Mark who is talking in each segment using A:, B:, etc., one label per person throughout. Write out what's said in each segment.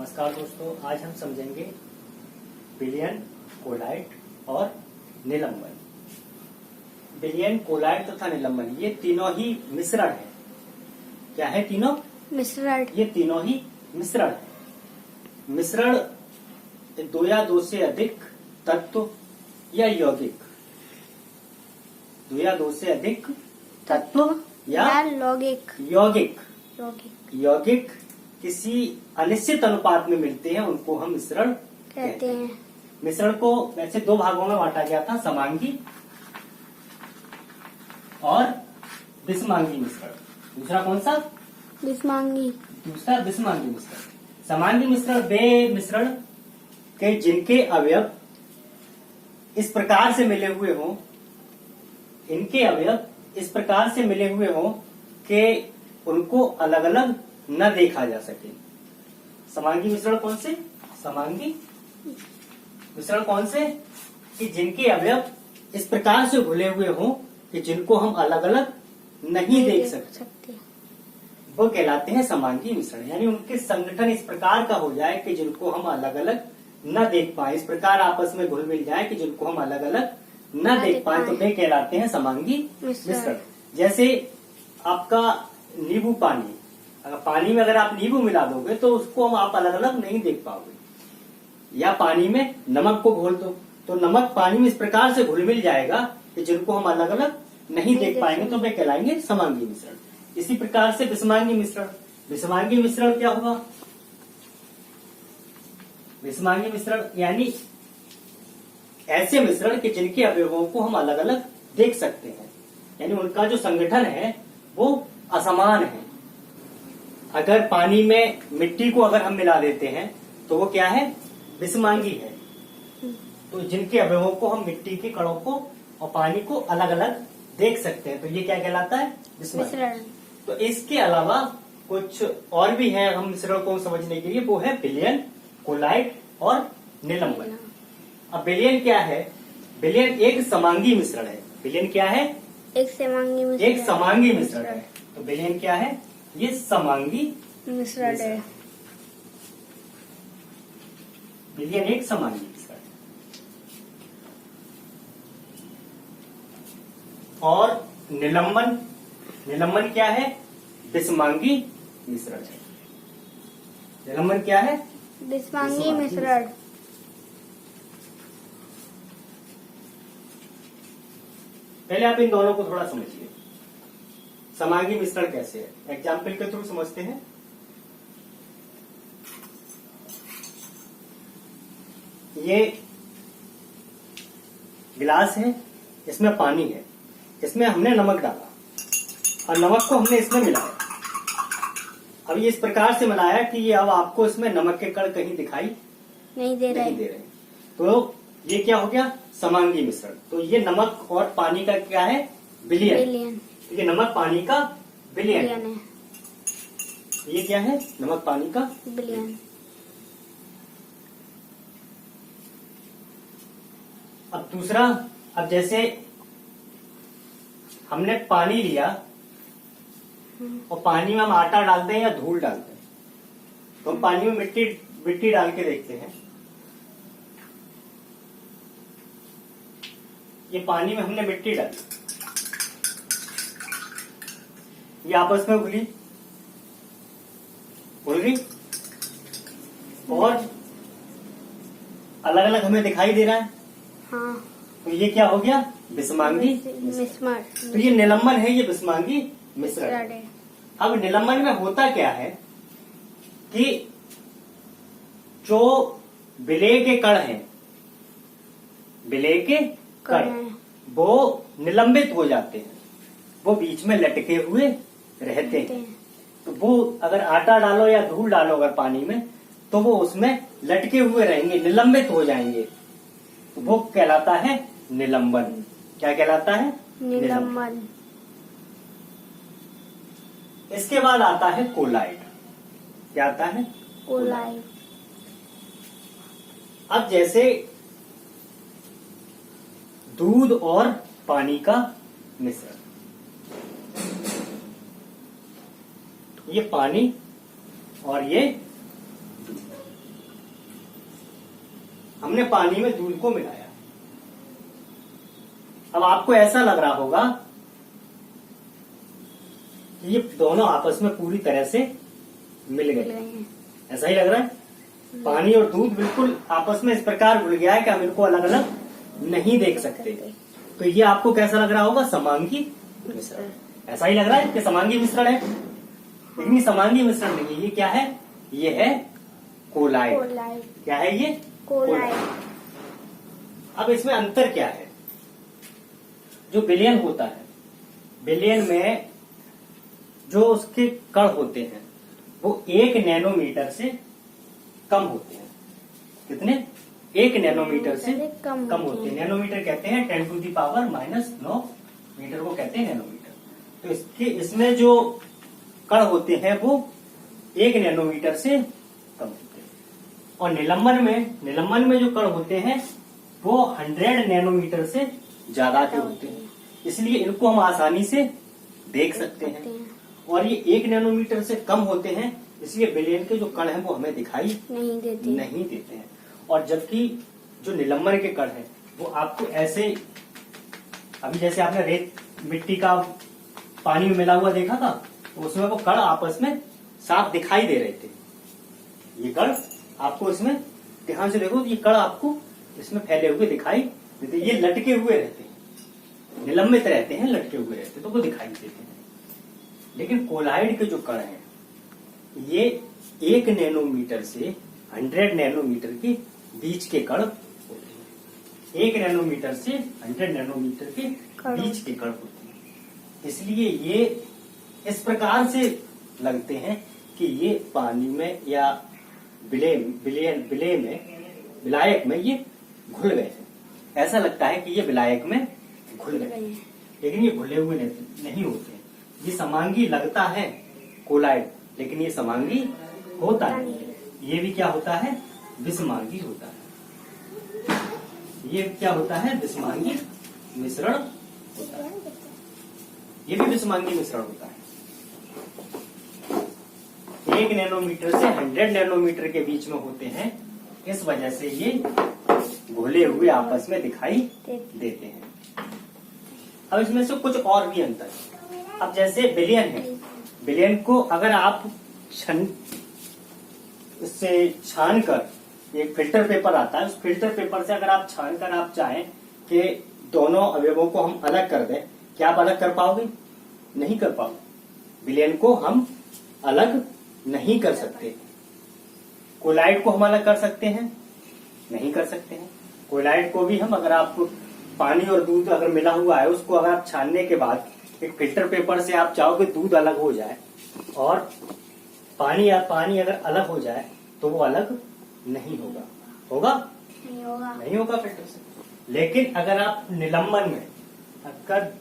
A: नमस्कार दोस्तों, आज हम समझेंगे विलयन, कोलाइट और निलंबन। विलयन, कोलाइट तथा निलंबन ये तीनों ही मिश्रण है। क्या है? तीनों
B: मिश्रण।
A: ये तीनों ही मिश्रण है। मिश्रण दो या दो से अधिक तत्व या यौगिक, दो या दो से अधिक तत्व या
B: यौगिक
A: यौगिक
B: यौगिक
A: यौगिक किसी अनिश्चित अनुपात में मिलते हैं, उनको हम मिश्रण
B: कहते हैं।
A: मिश्रण को वैसे दो भागों में बांटा गया था, समांगी और विषमांगी मिश्रण। दूसरा कौन सा?
B: विषमांगी।
A: दूसरा विषमांगी मिश्रण। समांगी मिश्रण वे मिश्रण के जिनके अवयव इस प्रकार से मिले हुए हों, इनके अवयव इस प्रकार से मिले हुए हों कि उनको अलग अलग न देखा जा सके। समांगी मिश्रण कौन से? समांगी मिश्रण कौन से? कि जिनके अवयव इस प्रकार से घुले हुए हों कि जिनको हम अलग अलग नहीं देख सकते, वो कहलाते हैं समांगी मिश्रण। यानी उनके संगठन इस प्रकार का हो जाए कि जिनको हम अलग अलग न देख पाए, इस प्रकार आपस में घुल मिल जाए कि जिनको हम अलग अलग न देख पाए, तो वे कहलाते हैं समांगी मिश्रण। जैसे आपका नींबू पानी, अगर पानी में अगर आप नींबू मिला दोगे तो उसको हम आप अलग अलग नहीं देख पाओगे। या पानी में नमक को घोल दो तो नमक पानी में इस प्रकार से घुल मिल जाएगा कि जिनको हम अलग अलग नहीं देख पाएंगे, तो वे कहलाएंगे समांगी मिश्रण। इसी प्रकार से विषमांगी मिश्रण। विषमांगी मिश्रण क्या हुआ? विषमांगी मिश्रण यानी ऐसे मिश्रण के जिनके अवयवों को हम अलग अलग देख सकते हैं, यानी उनका जो संगठन है वो असमान है। अगर पानी में मिट्टी को अगर हम मिला देते हैं तो वो क्या है? विषमांगी है। तो जिनके अवयवों को हम मिट्टी के कणों को और पानी को अलग अलग देख सकते हैं, तो ये क्या कहलाता है? विषमांगी। तो इसके अलावा कुछ और भी है हम मिश्रण को समझने के लिए, वो है विलयन, कोलाइट और निलंबन। अब विलयन क्या है? विलयन एक समांगी मिश्रण है। विलयन क्या है? एक समांगी मिश्रण है। तो विलयन क्या है? ये समांगी
B: मिश्रण है।
A: विलयन एक समांगी मिश्रण है। और निलंबन, निलंबन क्या है? विषमांगी मिश्रण है। निलंबन क्या है?
B: विषमांगी मिश्रण।
A: पहले आप इन दोनों को थोड़ा समझिए। समांगी मिश्रण कैसे है, एग्जाम्पल के थ्रू समझते हैं। ये गिलास है, इसमें पानी है, इसमें हमने नमक डाला और नमक को हमने इसमें मिलाया। अब ये इस प्रकार से मिलाया कि ये अब आपको इसमें नमक के कण कहीं दिखाई नहीं दे रहे। तो ये क्या हो गया? समांगी मिश्रण। तो ये नमक और पानी का क्या है? विलयन। ये नमक पानी का विलयन है। ये क्या है? नमक पानी का विलयन। अब दूसरा, अब जैसे हमने पानी लिया और पानी में हम आटा डालते हैं या धूल डालते हैं, तो हम पानी में मिट्टी डाल के देखते हैं। ये पानी में हमने मिट्टी डाली, ये आपस में घुल गई और अलग अलग हमें दिखाई दे रहा है।
B: हाँ।
A: तो ये क्या हो गया? विषमांगी मिश्रण। तो ये निलंबन है, ये विषमांगी मिश्रण। अब निलंबन में होता क्या है कि जो विलेय के कण हैं, विलेय के कण वो निलंबित हो जाते हैं, वो बीच में लटके हुए रहते हैं। तो वो अगर आटा डालो या धूल डालो अगर पानी में, तो वो उसमें लटके हुए रहेंगे, निलंबित हो जाएंगे। तो वो कहलाता है निलंबन। क्या कहलाता है? निलंबन। इसके बाद आता है कोलाइट। क्या आता है?
B: कोलाइट।
A: अब जैसे दूध और पानी का मिश्रण, ये पानी और ये दूध। हमने पानी में दूध को मिलाया। अब आपको ऐसा लग रहा होगा कि ये दोनों आपस में पूरी तरह से मिल गए। ऐसा ही लग रहा है। पानी और दूध बिल्कुल आपस में इस प्रकार घुल गया है कि हम इनको अलग अलग नहीं देख सकते। तो ये आपको कैसा लग रहा होगा? समांगी मिश्रण। ऐसा ही लग रहा है कि समांगी मिश्रण है, लेकिन ये समांगी मिश्रण नहीं है। ये क्या है? ये है कोलाइड। क्या है ये?
B: कोलाइड।
A: अब इसमें अंतर क्या है? जो विलयन होता है, विलयन में जो उसके कण होते हैं वो 1 नैनोमीटर से कम होते हैं। कितने? 1 नैनोमीटर से कम होते हैं। नैनोमीटर कहते हैं 10⁻⁻⁹ मीटर को कहते हैं नैनोमीटर। तो इसमें जो कण होते हैं वो 1 नैनोमीटर से कम होते हैं। और निलंबन में जो कण होते हैं वो 100 नैनोमीटर से ज्यादा के होते हैं। इसलिए इनको हम आसानी से देख सकते हैं। और ये 1 नैनोमीटर से कम होते हैं, इसलिए विलयन के जो कण हैं वो हमें दिखाई नहीं देते हैं। और जबकि जो निलंबन के कण हैं वो आपको ऐसे, अभी जैसे आपने रेत मिट्टी का पानी में मिला हुआ देखा था, तो उसमें वो कण आपस में साफ दिखाई दे रहे थे। ये कण आपको इसमें ध्यान से देखो, ये कण आपको इसमें फैले हुए दिखाई देते। ये लटके हुए रहते हैं, निलंबित रहते हैं, लटके हुए रहते हैं, तो वो दिखाई देते हैं। लेकिन कोलाइड के जो कण हैं ये 1 नैनोमीटर से 100 नैनोमीटर के बीच के कण होते हैं। 1 नैनोमीटर से 100 नैनोमीटर के बीच के कण होते हैं। इसलिए ये इस प्रकार से लगते हैं कि ये पानी में या विलायक में ये घुल गए हैं। ऐसा लगता है कि ये विलायक में घुल गए हैं, लेकिन ये घुले हुए नहीं होते हैं। ये समांगी लगता है कोलाइड, लेकिन ये समांगी होता नहीं है। ये भी क्या होता है? विषमांगी होता है। ये क्या होता है? विषमांगी मिश्रण होता है। ये भी विषमांगी मिश्रण होता है। 1 नैनोमीटर से 100 नैनोमीटर के बीच में होते हैं, इस वजह से ये घुले हुए आपस में दिखाई देते हैं। अब इसमें से कुछ और भी अंतर है। अब जैसे विलयन है, विलयन को अगर आप इससे छान कर, एक फिल्टर पेपर आता है, उस फिल्टर पेपर से अगर आप छान कर आप चाहें कि दोनों अवयवों को हम अलग कर दें, क्या आप अलग कर पाओगे? नहीं कर पाओगे। विलयन को हम अलग नहीं कर सकते। कोलाइड को हम अलग कर सकते हैं? नहीं कर सकते हैं। कोलाइड को भी हम, अगर आप पानी और दूध अगर मिला हुआ है, उसको अगर आप छानने के बाद एक फिल्टर पेपर से आप चाहो कि दूध अलग हो जाए और पानी अगर अलग हो जाए तो वो अलग नहीं होगा। होगा? नहीं होगा फिल्टर से। लेकिन अगर आप निलंबन में अगर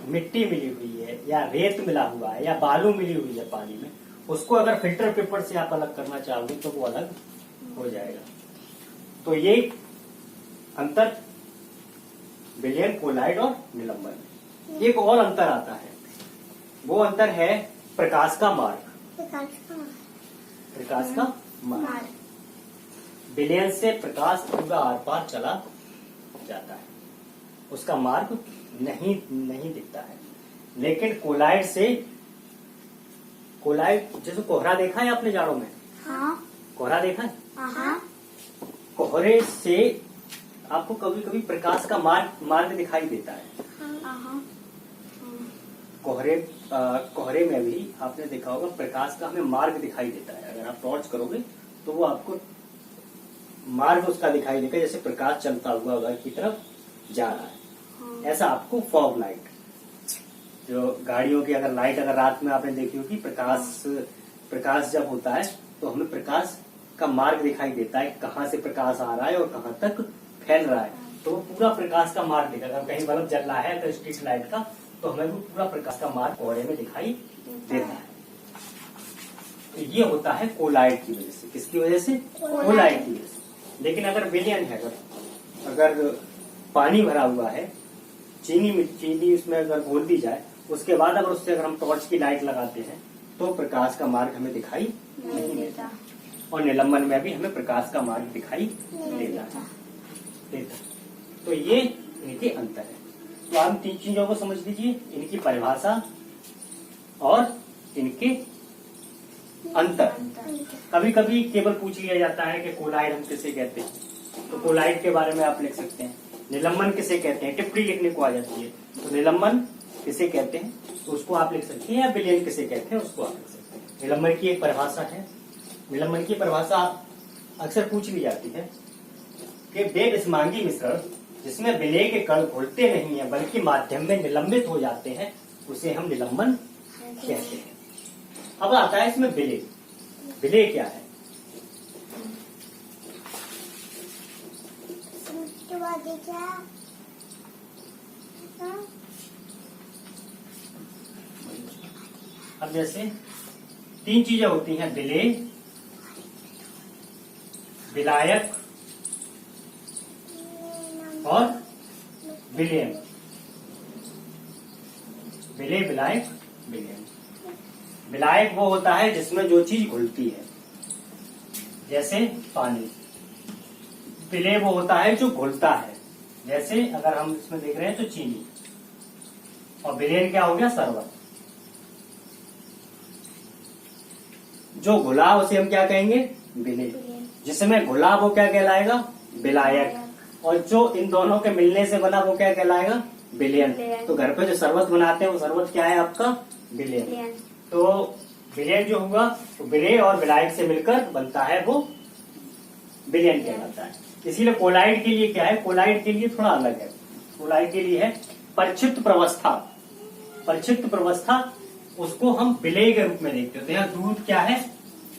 A: मिट्टी मिली हुई है या रेत मिला हुआ है या बालू मिली हुई है पानी में, उसको अगर फिल्टर पेपर से आप अलग करना चाहोगे तो वो अलग हो जाएगा। तो ये अंतर विलयन, कोलाइड और निलंबन। एक और अंतर आता है, वो अंतर है प्रकाश का मार्ग। प्रकाश का मार्ग। विलयन से प्रकाश पूरा आर पार चला जाता है, उसका मार्ग नहीं दिखता है। लेकिन कोलाइड जैसे कोहरा देखा है आपने जाड़ों में?
B: हाँ। कोहरा
A: देखा है? हाँ। कोहरे से आपको कभी कभी प्रकाश का मार्ग दिखाई देता है। कोहरे में भी आपने देखा होगा प्रकाश का हमें मार्ग दिखाई देता है। अगर आप टॉर्च करोगे तो वो आपको मार्ग उसका दिखाई देगा, जैसे प्रकाश चलता हुआ उधर की तरफ जा रहा है। ऐसा आपको फॉग लाइट, जो गाड़ियों की अगर लाइट अगर रात में आपने देखी होगी, प्रकाश जब होता है तो हमें प्रकाश का मार्ग दिखाई देता है, कहाँ से प्रकाश आ रहा है और कहाँ तक फैल रहा है। तो वो पूरा प्रकाश का मार्ग दिखा। अगर कहीं बल्ब जल रहा है तो स्ट्रीट लाइट का, तो हमें वो पूरा प्रकाश का मार्ग कोहरे में दिखाई देता है। तो ये होता है कोलाइड की वजह से। किसकी वजह से? कोलाइड की वजह से। लेकिन अगर विलयन है, अगर पानी भरा हुआ है, चीनी उसमें अगर घोल दी जाए, उसके बाद अगर उससे अगर हम टॉर्च की लाइट लगाते हैं तो प्रकाश का मार्ग हमें दिखाई नहीं देता। और निलंबन में भी हमें प्रकाश का मार्ग दिखाई देता है। तो ये इनके अंतर है। तो आप 3 चीजों को समझ लीजिए, इनकी परिभाषा और इनके अंतर। कभी कभी केवल पूछ लिया जाता है कि कोलाइड हम किसे कहते हैं, तो कोलाइड के बारे में आप लिख सकते हैं। निलंबन किसे कहते हैं, टिप्पणी लिखने को आ जाती है, तो निलंबन किसे कहते हैं तो उसको आप लिख सकते हैं, या विलयन किसे कहते हैं उसको आप लिख सकते हैं। निलंबन की एक परिभाषा है। निलंबन की परिभाषा अक्सर पूछ ली जाती है कि बेविषमांगी मिश्रण जिसमें विलेय के कण घुलते नहीं है बल्कि माध्यम में निलंबित हो जाते हैं, उसे हम निलंबन कहते हैं। अब आता है इसमें विलेय। विलेय क्या है? अब जैसे 3 चीजें होती हैं, विलेय, विलायक और विलयन। विलेय, विलायक, विलयन। विलायक वो होता है जिसमें जो चीज घुलती है, जैसे पानी। विलेय वो होता है जो घुलता है, जैसे अगर हम इसमें देख रहे हैं तो चीनी। और विलयन क्या हो गया? शरबत। जो घुला उसे हम क्या कहेंगे? विलेय। जिसमें घुला वो क्या कहलाएगा? विलायक। और जो इन दोनों के मिलने से बना वो क्या कहलाएगा? विलयन। तो घर पे जो शरबत बनाते हैं वो शरबत क्या है आपका? विलयन। तो विलयन जो होगा तो विलेय और विलायक से मिलकर बनता है वो विलयन कहलाता है। इसीलिए कोलाइड के लिए क्या है? कोलाइड के लिए थोड़ा अलग है। कोलाइड के लिए है परिक्षिप्त प्रवस्था। परिक्षिप्त प्रवस्था उसको हम विलेय के रूप में देखते होते हैं। दूध क्या है?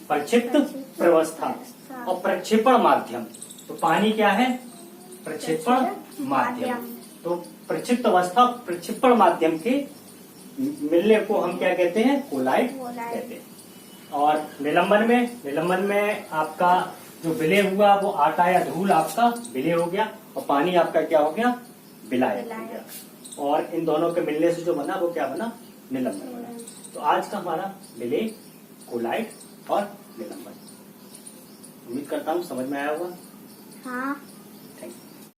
A: परिक्षिप्त प्रवस्था। और प्रक्षेपण माध्यम, तो पानी क्या है? प्रक्षेपण माध्यम। तो प्रक्षिप्त अवस्था प्रक्षेपण माध्यम के मिलने को हम क्या कहते हैं? कोलाइड कहते हैं। और निलंबन में आपका जो विलेय हुआ वो आटा या धूल आपका विलेय हो गया, और पानी आपका क्या हो गया? विलायक हो गया। और इन दोनों के मिलने से जो बना वो क्या बना? निलंबन बना। तो आज का हमारा विलेय, कोलाइड और निलंबन। उम्मीद करता हूँ समझ में आया होगा।
B: हाँ।